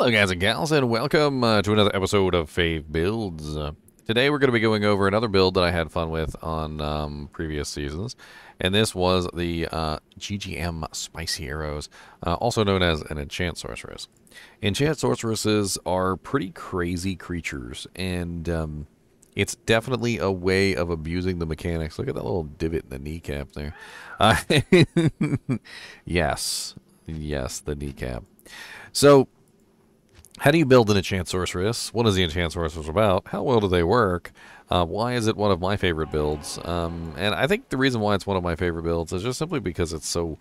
Hello guys and gals, and welcome to another episode of Fave Builds. Today we're going to be going over another build that I had fun with on previous seasons, and this was the GGM Spicy Arrows, also known as an Enchant Sorceress. Enchant Sorceresses are pretty crazy creatures, and it's definitely a way of abusing the mechanics. Look at that little divot in the kneecap there. Yes, the kneecap. So, how do you build an Enchant Sorceress? What is the Enchant Sorceress about? How well do they work? Why is it one of my favorite builds? And I think the reason why it's one of my favorite builds is just simply because it's so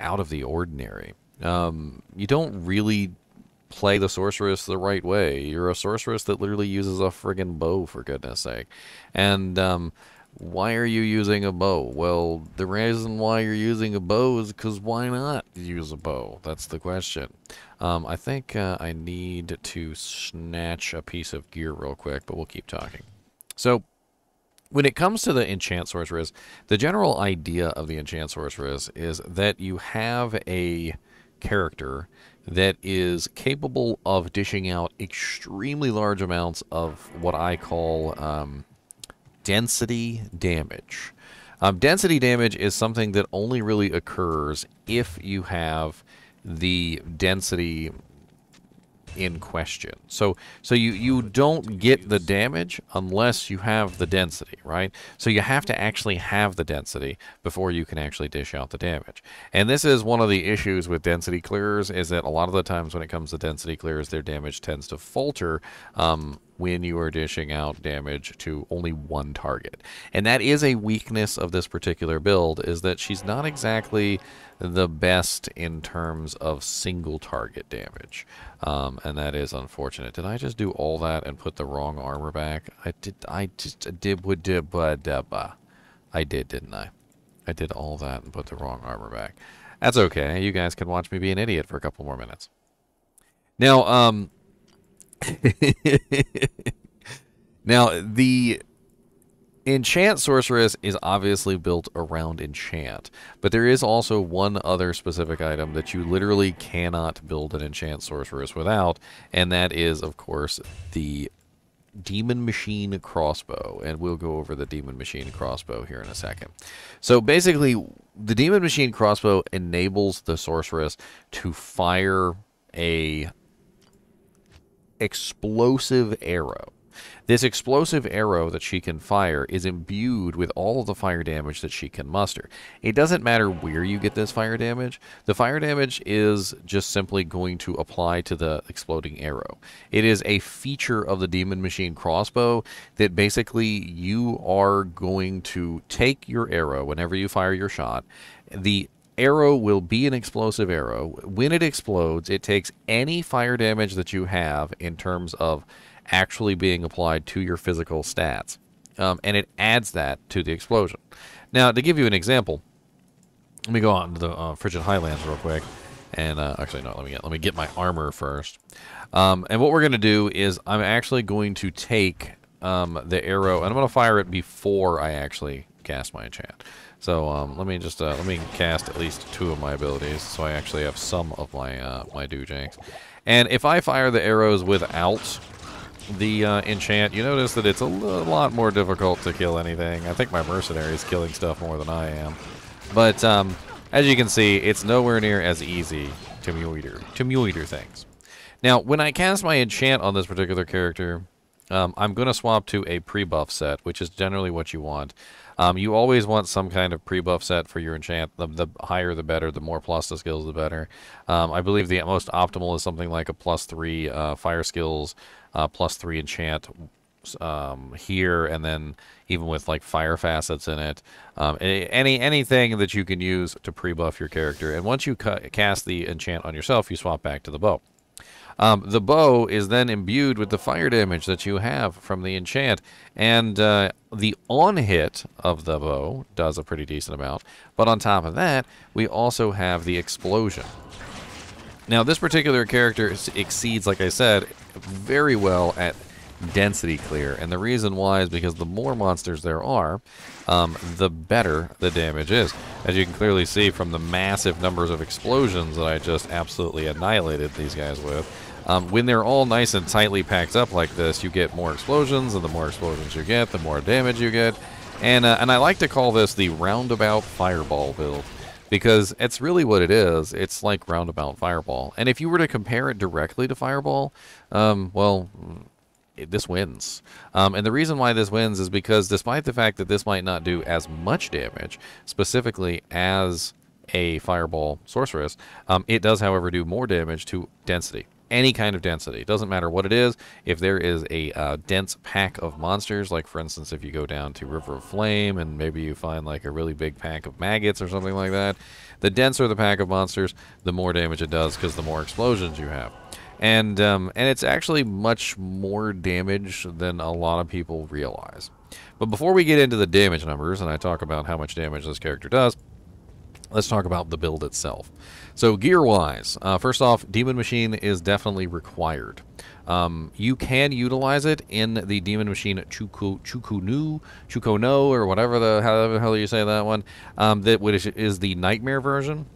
out of the ordinary. You don't really play the Sorceress the right way. You're a Sorceress that literally uses a friggin' bow, for goodness sake. And why are you using a bow? Well, the reason why you're using a bow is because why not use a bow? That's the question. I think I need to snatch a piece of gear real quick, but we'll keep talking. So, when it comes to the Enchant Sorceress, the general idea of the Enchant Sorceress is that you have a character that is capable of dishing out extremely large amounts of what I call density damage. Density damage is something that only really occurs if you have the density in question. So you don't get the damage unless you have the density, right? So you have to actually have the density before you can actually dish out the damage. And this is one of the issues with density clearers, is that a lot of the times when it comes to density clearers, their damage tends to falter when you are dishing out damage to only one target. And that is a weakness of this particular build, is that she's not exactly the best in terms of single target damage. And that is unfortunate. Did I just do all that and put the wrong armor back? I did, didn't I? I did all that and put the wrong armor back. That's okay. You guys can watch me be an idiot for a couple more minutes. Now, now, the Enchant Sorceress is obviously built around enchant, but there is also one other specific item that you literally cannot build an Enchant Sorceress without, and that is, of course, the Demon Machine Crossbow, and we'll go over the Demon Machine Crossbow here in a second. So basically, the Demon Machine Crossbow enables the Sorceress to fire a explosive arrow. This explosive arrow that she can fire is imbued with all of the fire damage that she can muster. It doesn't matter where you get this fire damage. The fire damage is just simply going to apply to the exploding arrow. It is a feature of the Demon Machine Crossbow that basically you are going to take your arrow whenever you fire your shot. The arrow will be an explosive arrow. When it explodes, it takes any fire damage that you have in terms of actually being applied to your physical stats, and it adds that to the explosion. Now, to give you an example, let me go out into the Frigid Highlands real quick, and actually no, let me get my armor first. And what we're going to do is I'm actually going to take the arrow, and I'm going to fire it before I actually cast my enchant. So let me cast at least 2 of my abilities, so I actually have some of my my doojanks. And if I fire the arrows without the enchant, you notice that it's a lot more difficult to kill anything. I think my mercenary is killing stuff more than I am. But as you can see, it's nowhere near as easy to meter things. Now, when I cast my enchant on this particular character, I'm going to swap to a pre-buff set, which is generally what you want. You always want some kind of pre-buff set for your enchant. The higher the better, the more plus the skills the better. I believe the most optimal is something like a +3 fire skills, +3 enchant here, and then even with like fire facets in it. Anything that you can use to pre-buff your character. And once you cast the enchant on yourself, you swap back to the bow. The bow is then imbued with the fire damage that you have from the enchant, and the on-hit of the bow does a pretty decent amount, but on top of that, we also have the explosion. Now, this particular character exceeds, like I said, very well at density clear, and the reason why is because the more monsters there are, the better the damage is. As you can clearly see from the massive numbers of explosions that I just absolutely annihilated these guys with, When they're all nice and tightly packed up like this, you get more explosions, and the more explosions you get, the more damage you get. And I like to call this the roundabout fireball build, because it's really what it is. It's like roundabout fireball. And if you were to compare it directly to fireball, well, this wins. And the reason why this wins is because despite the fact that this might not do as much damage, specifically as a fireball sorceress, it does, however, do more damage to density. Any kind of density. It doesn't matter what it is. If there is a dense pack of monsters, like for instance if you go down to River of Flame and maybe you find like a really big pack of maggots or something like that, the denser the pack of monsters, the more damage it does because the more explosions you have. And it's actually much more damage than a lot of people realize. But before we get into the damage numbers and I talk about how much damage this character does, let's talk about the build itself. So gear-wise, first off, Demon Machine is definitely required. You can utilize it in the Demon Machine Chukono, or whatever the hell you say that one, which is the Nightmare version.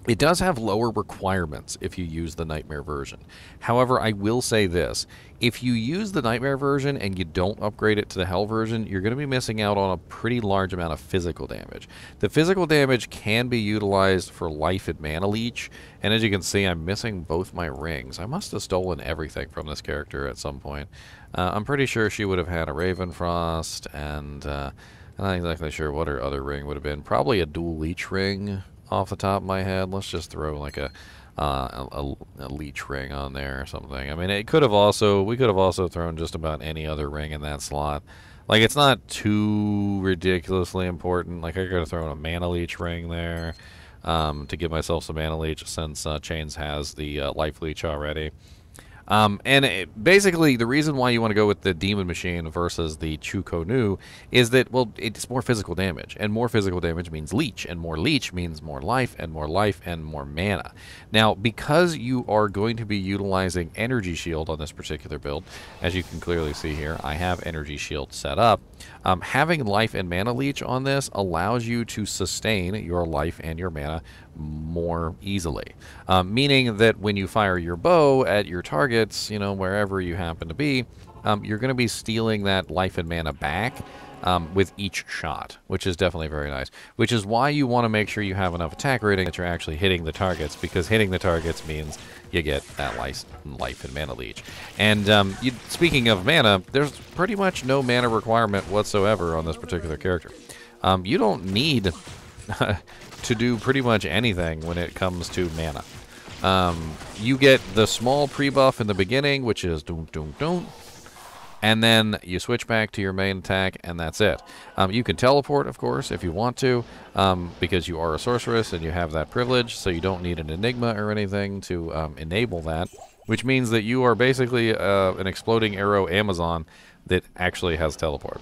It does have lower requirements if you use the Nightmare version. However, I will say this. If you use the Nightmare version and you don't upgrade it to the Hell version, you're going to be missing out on a pretty large amount of physical damage. The physical damage can be utilized for life and mana leech, and as you can see, I'm missing both my rings. I must have stolen everything from this character at some point. I'm pretty sure she would have had a Ravenfrost, and I'm not exactly sure what her other ring would have been. Probably a dual leech ring. Off the top of my head, let's just throw like a leech ring on there or something. I mean, we could have also thrown just about any other ring in that slot. Like, it's not too ridiculously important. Like, I could have thrown a mana leech ring there to give myself some mana leech since Chains has the life leech already. Basically, the reason why you want to go with the Demon Machine versus the Chukono is that, well, it's more physical damage, and more physical damage means leech, and more leech means more life and more mana. Now, because you are going to be utilizing Energy Shield on this particular build, as you can clearly see here, I have Energy Shield set up. Having life and mana leech on this allows you to sustain your life and your mana more easily, meaning that when you fire your bow at your targets, you know, wherever you happen to be, you're going to be stealing that life and mana back with each shot, which is definitely very nice. Which is why you want to make sure you have enough attack rating that you're actually hitting the targets, because hitting the targets means you get that life and mana leech. And speaking of mana, there's pretty much no mana requirement whatsoever on this particular character. You don't need to do pretty much anything when it comes to mana. You get the small pre-buff in the beginning, which is doom, doom, doom. And then you switch back to your main attack, and that's it. You can teleport, of course, if you want to, because you are a sorceress and you have that privilege, so you don't need an Enigma or anything to enable that, which means that you are basically an exploding arrow Amazon that actually has teleport.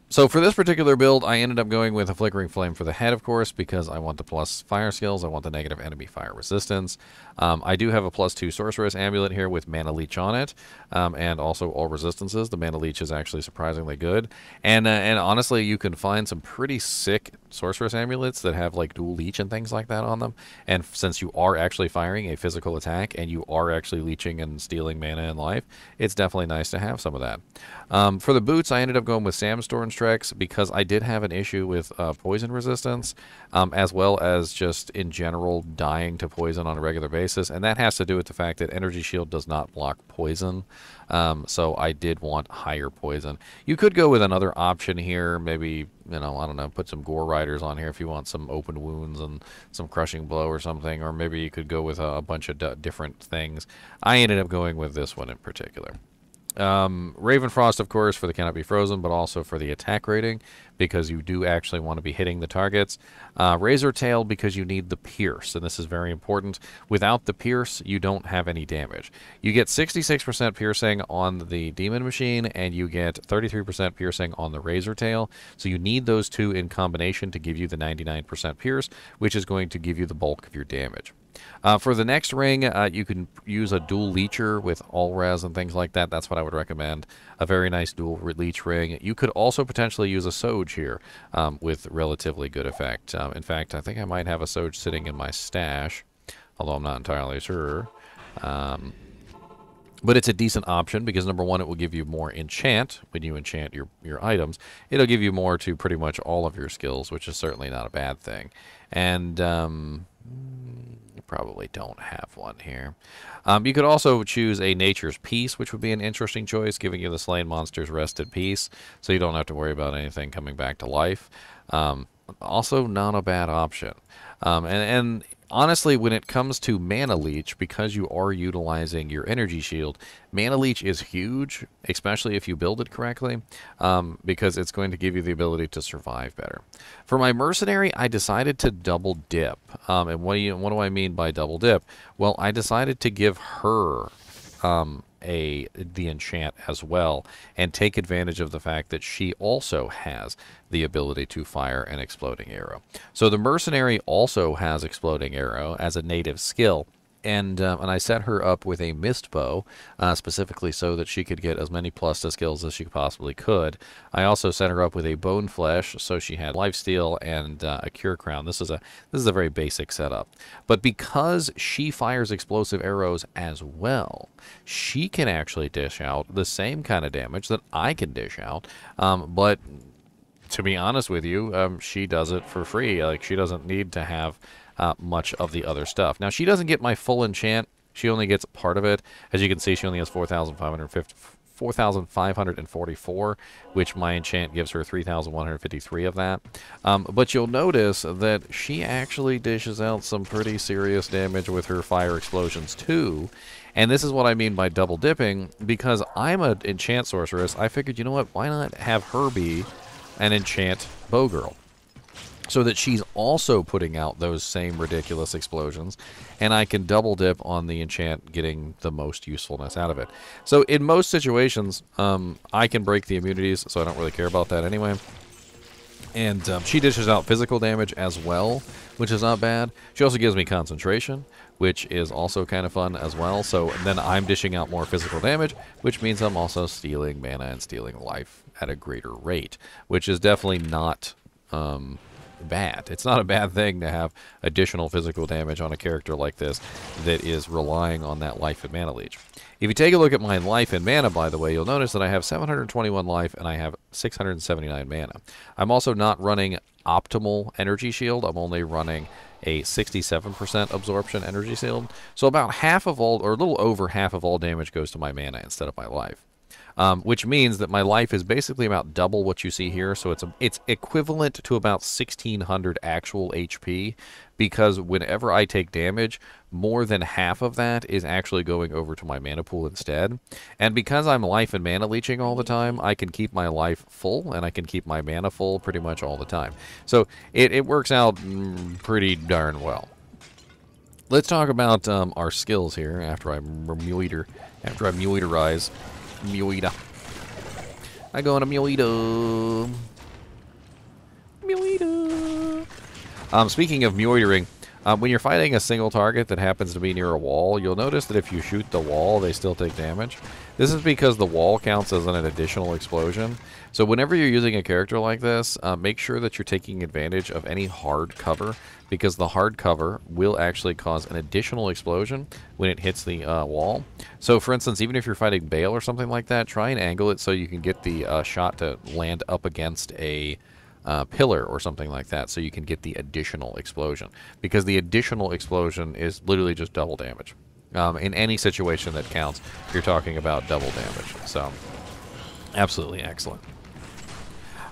So for this particular build, I ended up going with a Flickering Flame for the head, of course, because I want the plus fire skills, I want the negative enemy fire resistance. I do have a +2 Sorceress Amulet here with Mana Leech on it, and also all resistances. The Mana Leech is actually surprisingly good. And honestly, you can find some pretty sick Sorceress Amulets that have like dual leech and things like that on them. And since you are actually firing a physical attack and you are actually leeching and stealing mana and life, it's definitely nice to have some of that. For the boots, I ended up going with Samstorm Strex because I did have an issue with poison resistance, as well as just in general dying to poison on a regular basis, and that has to do with the fact that Energy Shield does not block poison, so I did want higher poison. You could go with another option here, maybe, you know, I don't know, put some Gore Riders on here if you want some open wounds and some Crushing Blow or something, or maybe you could go with a bunch of different things. I ended up going with this one in particular. Ravenfrost, of course, for the Cannot Be Frozen, but also for the attack rating, because you do actually want to be hitting the targets. Razor Tail, because you need the Pierce, and this is very important. Without the Pierce, you don't have any damage. You get 66% piercing on the Demon Machine, and you get 33% piercing on the Razor Tail, so you need those two in combination to give you the 99% pierce, which is going to give you the bulk of your damage. For the next ring, you can use a dual leecher with all res and things like that. That's what I would recommend. A very nice dual leech ring. You could also potentially use a Soge here with relatively good effect. In fact, I think I might have a Soge sitting in my stash. although I'm not entirely sure. But it's a decent option because, number one, it will give you more enchant when you enchant your items. It'll give you more to pretty much all of your skills, which is certainly not a bad thing. And you probably don't have one here. You could also choose a Nature's Peace, which would be an interesting choice, giving you the slain monsters rest in peace, so you don't have to worry about anything coming back to life. Also, not a bad option. And honestly, when it comes to Mana Leech, because you are utilizing your energy shield, Mana Leech is huge, especially if you build it correctly, because it's going to give you the ability to survive better. For my Mercenary, I decided to double dip. And what do I mean by double dip? Well, I decided to give her the enchant as well, and take advantage of the fact that she also has the ability to fire an exploding arrow. So the Mercenary also has exploding arrow as a native skill. And I set her up with a mist bow, specifically so that she could get as many plus to skills as she possibly could. I also set her up with a bone flesh, so she had lifesteal and a cure crown. This is a very basic setup. But because she fires explosive arrows as well, she can actually dish out the same kind of damage that I can dish out. But to be honest with you, she does it for free. Like, she doesn't need to have much of the other stuff. Now, she doesn't get my full enchant. She only gets part of it. As you can see, she only has 4,544, which my enchant gives her 3,153 of that. But you'll notice that she actually dishes out some pretty serious damage with her fire explosions too. And this is what I mean by double dipping, because I'm an enchant sorceress. I figured, you know what, why not have her be an enchant bow girl, so that she's also putting out those same ridiculous explosions, and I can double dip on the enchant, getting the most usefulness out of it. So in most situations, I can break the immunities, so I don't really care about that anyway. And she dishes out physical damage as well, which is not bad. She also gives me concentration, which is also kind of fun as well. So then I'm dishing out more physical damage, which means I'm also stealing mana and stealing life at a greater rate, which is definitely not bad. It's not a bad thing to have additional physical damage on a character like this that is relying on that life and mana leech. If you take a look at my life and mana, by the way, you'll notice that I have 721 life and I have 679 mana. I'm also not running optimal energy shield. I'm only running a 67% absorption energy shield. So about half of all, or a little over half of all damage goes to my mana instead of my life. Which means that my life is basically about double what you see here, so it's equivalent to about 1,600 actual HP, because whenever I take damage, more than half of that is actually going over to my mana pool instead. And because I'm life and mana leeching all the time, I can keep my life full, and I can keep my mana full pretty much all the time. So it works out pretty darn well. Let's talk about our skills here after I muiterize. Muida. I go on a Muida. Speaking of muitering, when you're fighting a single target that happens to be near a wall, you'll notice that if you shoot the wall, they still take damage. This is because the wall counts as an additional explosion. So whenever you're using a character like this, make sure that you're taking advantage of any hard cover, because the hard cover will actually cause an additional explosion when it hits the wall. So for instance, even if you're fighting Bale or something like that, try and angle it so you can get the shot to land up against a pillar or something like that, so you can get the additional explosion, because the additional explosion is literally just double damage. In any situation that counts, you're talking about double damage. So absolutely excellent.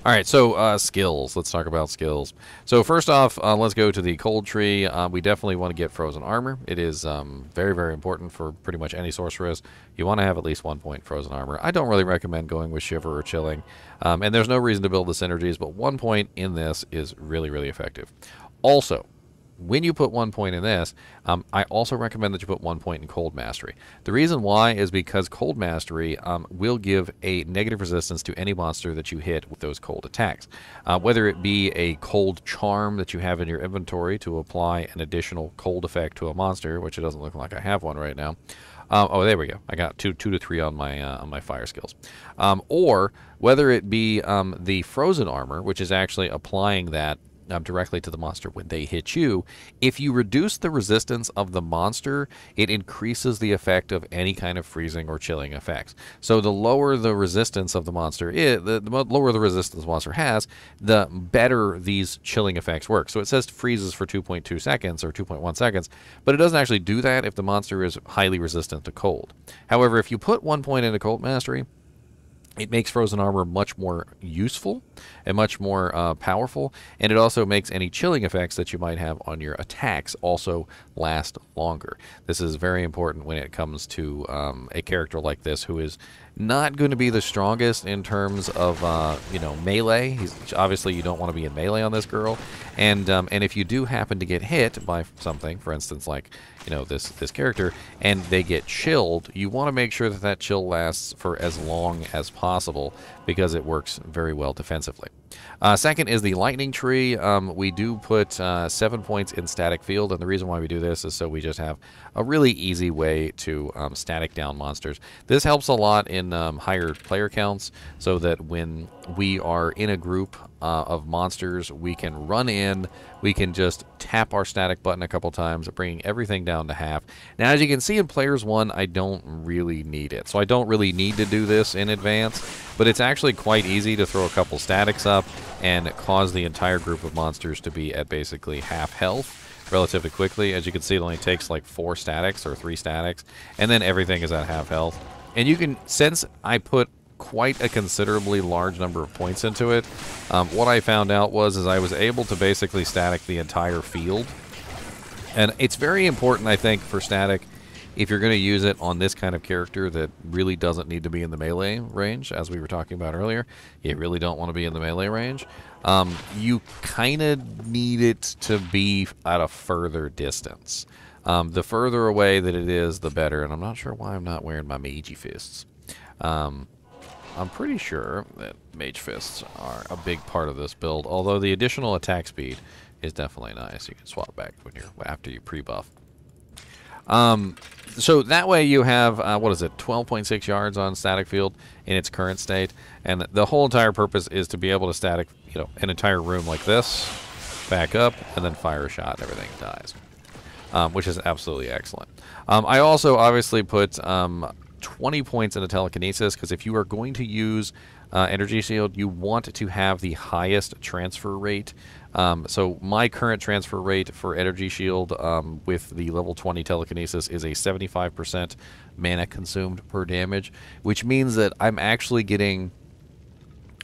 All right, so skills. Let's talk about skills. So first off, let's go to the cold tree. We definitely want to get frozen armor. It is very, very important for pretty much any sorceress. You want to have at least 1 point frozen armor. I don't really recommend going with shiver or chilling, and there's no reason to build the synergies, but 1 point in this is really, really effective. Also, when you put 1 point in this, I also recommend that you put 1 point in Cold Mastery. The reason why is because Cold Mastery will give a negative resistance to any monster that you hit with those cold attacks. Whether it be a cold charm that you have in your inventory to apply an additional cold effect to a monster, which it doesn't look like I have one right now. Oh, there we go. I got 2 to 3 on my fire skills. Or whether it be the frozen armor, which is actually applying that directly to the monster when they hit you. If you reduce the resistance of the monster, it increases the effect of any kind of freezing or chilling effects. So the lower the resistance of the monster is, the lower the resistance the monster has, the better these chilling effects work. So it says freezes for 2.2 seconds or 2.1 seconds, but it doesn't actually do that if the monster is highly resistant to cold. However, if you put 1 point into Cold Mastery, it makes Frozen Armor much more useful and much more powerful, and it also makes any chilling effects that you might have on your attacks also last longer. This is very important when it comes to a character like this who is not going to be the strongest in terms of melee. Obviously you don't want to be in melee on this girl, and if you do happen to get hit by something, for instance, like this character, and they get chilled, you want to make sure that that chill lasts for as long as possible because it works very well defensively. Second is the Lightning Tree. We do put 7 points in Static Field, and the reason why we do this is so we just have a really easy way to static down monsters. This helps a lot in higher player counts, so that when we are in a group of monsters, we can run in, we can just tap our static button a couple times, bringing everything down to half. Now, as you can see in Players 1, I don't really need it, so I don't really need to do this in advance, but it's actually quite easy to throw a couple statics up and cause the entire group of monsters to be at basically half health relatively quickly. As you can see, it only takes like 4 statics or 3 statics, and then everything is at half health. And you can, since I put quite a considerably large number of points into it, what I found out was I was able to basically static the entire field. And it's very important, I think, for static, if you're going to use it on this kind of character that really doesn't need to be in the melee range, as we were talking about earlier. You really don't want to be in the melee range. You kind of need it to be at a further distance. The further away that it is, the better. And I'm not sure why I'm not wearing my Mage Fists. I'm pretty sure that Mage Fists are a big part of this build, although the additional attack speed is definitely nice. You can swap back when after you pre-buff. So that way you have, 12.6 yards on static field in its current state, and the whole entire purpose is to be able to static, an entire room like this, back up, and then fire a shot and everything dies, which is absolutely excellent. I also obviously put 20 points into telekinesis, because if you are going to use energy shield, you want to have the highest transfer rate. So my current transfer rate for energy shield with the level 20 telekinesis is a 75% mana consumed per damage, which means that I'm actually getting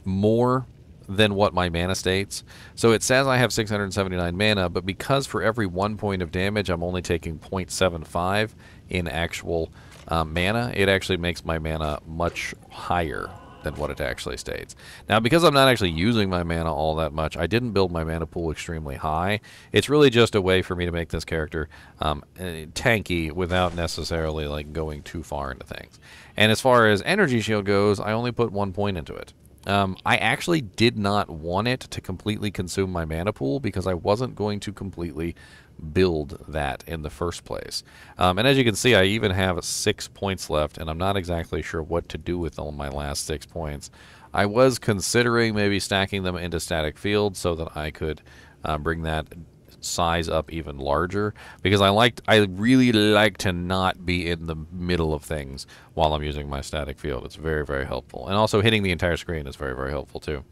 more than what my mana states. So it says I have 679 mana, but because for every 1 point of damage I'm only taking 0.75 in actual mana, it actually makes my mana much higher than what it actually states. Now, because I'm not actually using my mana all that much, I didn't build my mana pool extremely high. It's really just a way for me to make this character tanky without necessarily like going too far into things. And as far as energy shield goes, I only put 1 point into it. I actually did not want it to completely consume my mana pool because I wasn't going to completely build that in the first place. And as you can see, I even have 6 points left, and I'm not exactly sure what to do with all my last 6 points. I was considering maybe stacking them into static field so that I could bring that size up even larger, because I really like to not be in the middle of things while I'm using my static field. It's very, very helpful. And also hitting the entire screen is very, very helpful too.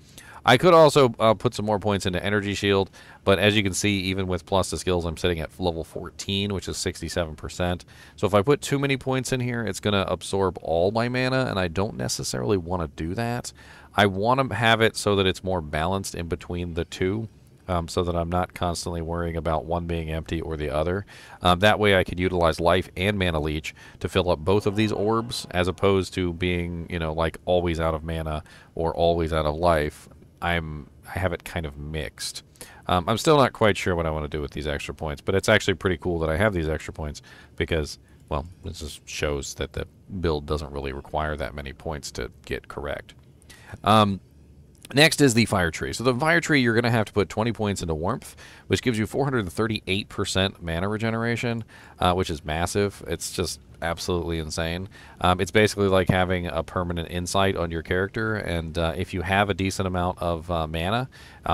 I could also put some more points into energy shield, but as you can see, even with plus the skills, I'm sitting at level 14, which is 67%. So if I put too many points in here, it's going to absorb all my mana, and I don't necessarily want to do that. I want to have it so that it's more balanced in between the two, so that I'm not constantly worrying about one being empty or the other. That way I could utilize life and mana leech to fill up both of these orbs, as opposed to being, like always out of mana or always out of life. I have it kind of mixed. I'm still not quite sure what I want to do with these extra points, but it's actually pretty cool that I have these extra points because, well, this just shows that the build doesn't really require that many points to get correct. Next is the Fire Tree. So the Fire Tree, you're going to have to put 20 points into Warmth, which gives you 438% mana regeneration, which is massive. It's just absolutely insane. It's basically like having a permanent insight on your character, and if you have a decent amount of mana,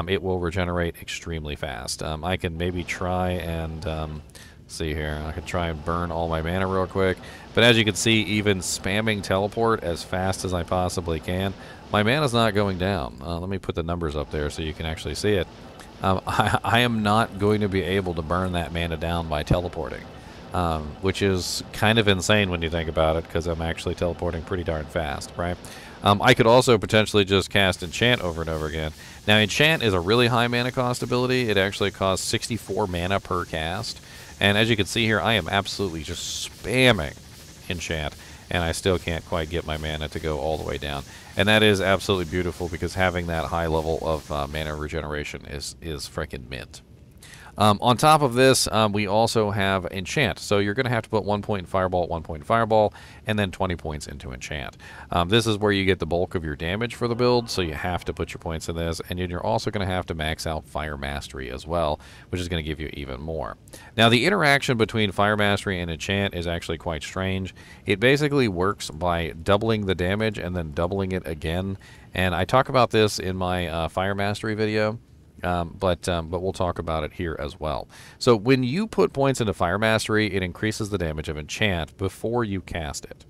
it will regenerate extremely fast. I can maybe try and see here. I can try and burn all my mana real quick, but as you can see, even spamming teleport as fast as I possibly can, my mana's not going down. Let me put the numbers up there so you can actually see it. I am not going to be able to burn that mana down by teleporting, which is kind of insane when you think about it, because I'm actually teleporting pretty darn fast, right? I could also potentially just cast Enchant over and over again. Now, Enchant is a really high mana cost ability. It actually costs 64 mana per cast. And as you can see here, I am absolutely just spamming Enchant, and I still can't quite get my mana to go all the way down. And that is absolutely beautiful, because having that high level of mana regeneration is freaking mint. On top of this, we also have Enchant. So you're going to have to put 1 point in Fireball, 1 point in Fireball, and then 20 points into Enchant. This is where you get the bulk of your damage for the build, so you have to put your points in this, and you're also going to have to max out Fire Mastery as well, which is going to give you even more. Now, the interaction between Fire Mastery and Enchant is actually quite strange. It basically works by doubling the damage and then doubling it again, and I talk about this in my Fire Mastery video. But we'll talk about it here as well. So when you put points into Fire Mastery, it increases the damage of Enchant before you cast it.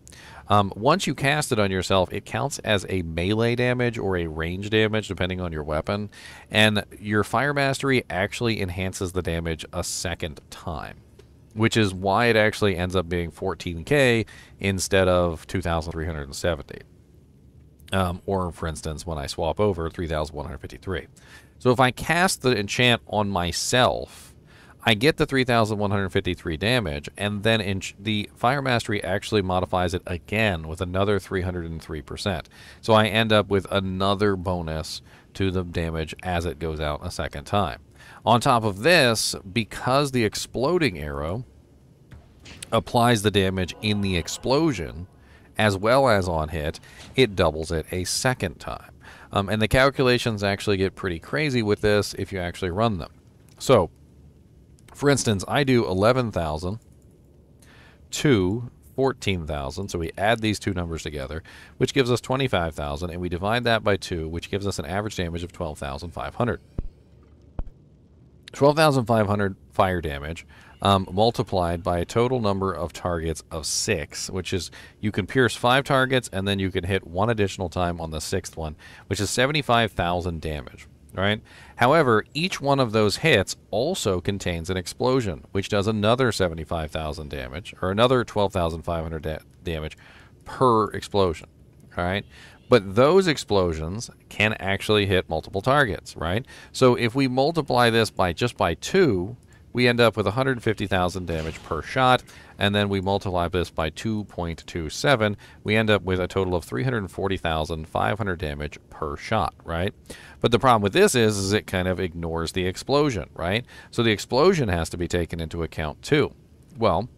Once you cast it on yourself, it counts as a melee damage or a range damage, depending on your weapon, and your Fire Mastery actually enhances the damage a second time, which is why it actually ends up being 14k instead of 2,370. Or, for instance, when I swap over, 3,153. So if I cast the Enchant on myself, I get the 3,153 damage, and then the Fire Mastery actually modifies it again with another 303%. So I end up with another bonus to the damage as it goes out a second time. On top of this, because the Exploding Arrow applies the damage in the explosion, as well as on hit, it doubles it a second time. And the calculations actually get pretty crazy with this if you actually run them. So, for instance, I do 11,000 to 14,000, so we add these two numbers together, which gives us 25,000, and we divide that by 2, which gives us an average damage of 12,500. 12,500 fire damage multiplied by a total number of targets of 6, which is, you can pierce 5 targets and then you can hit 1 additional time on the 6th one, which is 75,000 damage, right? However, each one of those hits also contains an explosion, which does another 75,000 damage, or another 12,500 damage per explosion, all right? But those explosions can actually hit multiple targets, right? So if we multiply this by just by 2, we end up with 150,000 damage per shot, and then we multiply this by 2.27, we end up with a total of 340,500 damage per shot, right? But the problem with this is it kind of ignores the explosion, right? So the explosion has to be taken into account too. Well,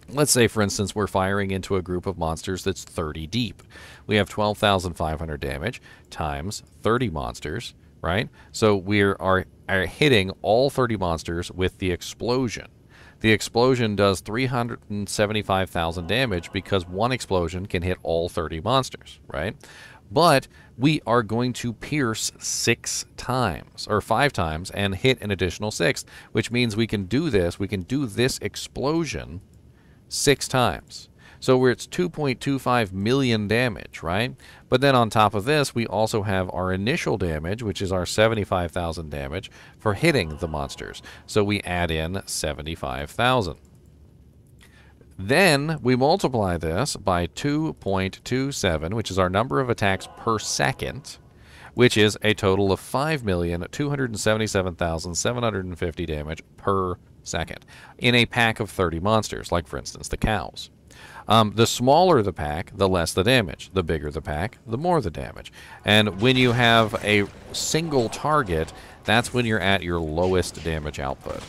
let's say, for instance, we're firing into a group of monsters that's 30 deep. We have 12,500 damage times 30 monsters, right? So we are hitting all 30 monsters with the explosion. The explosion does 375,000 damage because one explosion can hit all 30 monsters, right? But we are going to pierce 6 times, or 5 times, and hit an additional 6, which means we can do this explosion 6 times. So we're at 2.25 million damage, right? But then on top of this, we also have our initial damage, which is our 75,000 damage for hitting the monsters. So we add in 75,000. Then we multiply this by 2.27, which is our number of attacks per second, which is a total of 5,277,750 damage per second in a pack of 30 monsters, like, for instance, the cows. The smaller the pack, the less the damage. The bigger the pack, the more the damage. And when you have a single target, that's when you're at your lowest damage output.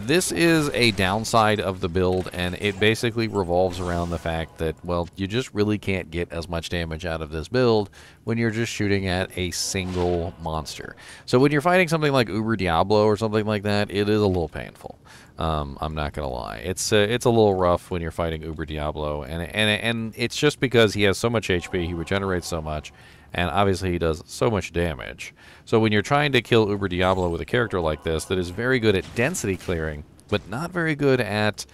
This is a downside of the build, and it basically revolves around the fact that, well, you just really can't get as much damage out of this build when you're just shooting at a single monster. So when you're fighting something like Uber Diablo or something like that, it is a little painful. I'm not gonna lie. It's a little rough when you're fighting Uber Diablo, and it's just because he has so much HP, he regenerates so much, and obviously he does so much damage. So when you're trying to kill Uber Diablo with a character like this that is very good at density clearing, but not very good at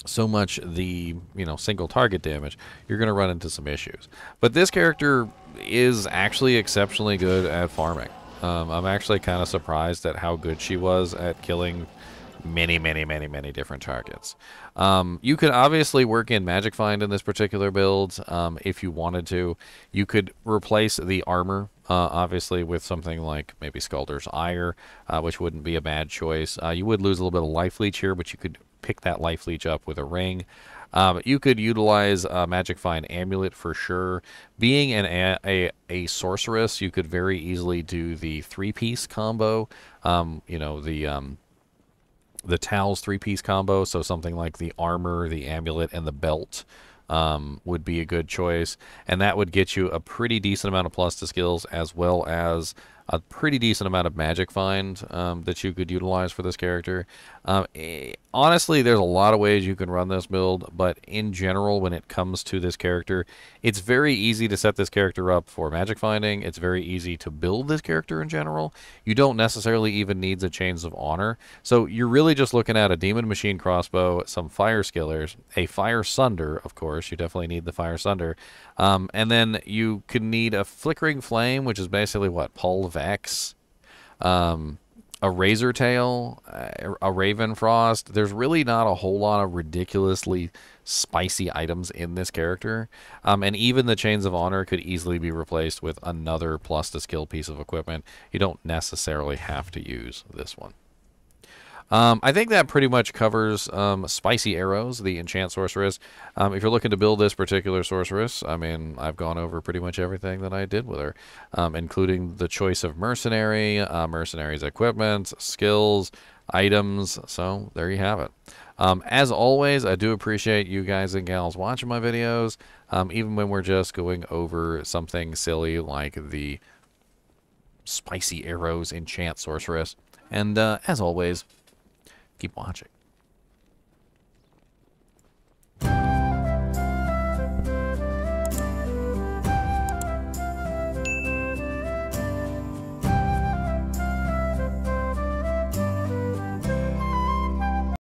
so much the single target damage, you're going to run into some issues. But this character is actually exceptionally good at farming. I'm actually kind of surprised at how good she was at killing many different targets. You could obviously work in Magic Find in this particular build if you wanted to. You could replace the armor obviously with something like maybe Scalder's Ire, which wouldn't be a bad choice. You would lose a little bit of life leech here, but you could pick that life leech up with a ring. You could utilize Magic Find Amulet for sure. Being a sorceress, you could very easily do the 3-piece combo. The Towels 3-piece combo, so something like the armor, the amulet, and the belt would be a good choice, and that would get you a pretty decent amount of plus to skills, as well as a pretty decent amount of Magic Find that you could utilize for this character. Honestly, there's a lot of ways you can run this build, but in general, when it comes to this character, it's very easy to set this character up for Magic Finding. It's very easy to build this character in general. You don't necessarily even need the Chains of Honor. So you're really just looking at a Demon Machine Crossbow, some Fire Skillers, a Fire Sunder, of course. You definitely need the Fire Sunder. And then you could need a Flickering Flame, which is basically what? Paul Vex. A Razor Tail, a Raven Frost. There's really not a whole lot of ridiculously spicy items in this character. And even the Chains of Honor could easily be replaced with another plus to skill piece of equipment. You don't necessarily have to use this one. I think that pretty much covers Spicy Arrows, the Enchant Sorceress. If you're looking to build this particular Sorceress, I mean, I've gone over pretty much everything that I did with her, including the choice of Mercenary, Mercenary's equipment, skills, items, so there you have it. As always, I do appreciate you guys and gals watching my videos, even when we're just going over something silly like the Spicy Arrows Enchant Sorceress. And as always, keep watching.